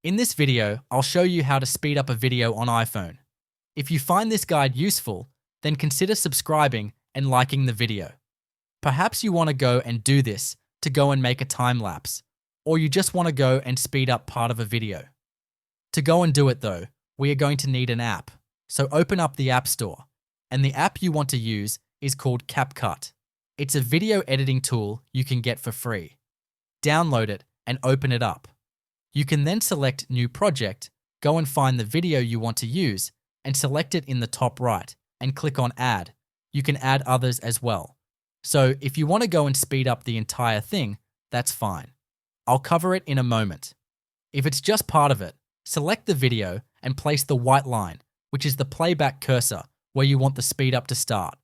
In this video, I'll show you how to speed up a video on iPhone. If you find this guide useful, then consider subscribing and liking the video. Perhaps you want to go and do this to go and make a time lapse, or you just want to go and speed up part of a video. To go and do it though, we are going to need an app. So open up the App Store, and the app you want to use is called CapCut. It's a video editing tool you can get for free. Download it and open it up. You can then select New Project, go and find the video you want to use, and select it in the top right, and click on Add. You can add others as well. So if you want to go and speed up the entire thing, that's fine. I'll cover it in a moment. If it's just part of it, select the video and place the white line, which is the playback cursor, where you want the speed up to start.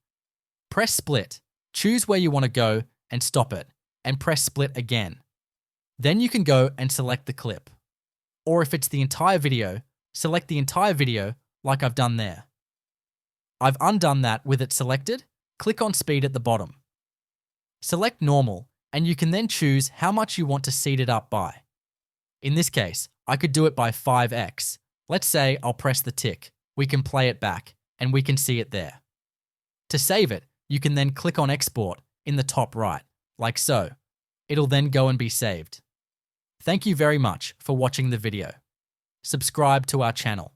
Press Split, choose where you want to go and stop it, and press Split again. Then you can go and select the clip. Or if it's the entire video, select the entire video like I've done there. I've undone that with it selected. Click on Speed at the bottom. Select Normal, and you can then choose how much you want to speed it up by. In this case, I could do it by 5x. Let's say I'll press the tick. We can play it back, and we can see it there. To save it, you can then click on Export in the top right, like so. It'll then go and be saved. Thank you very much for watching the video. Subscribe to our channel.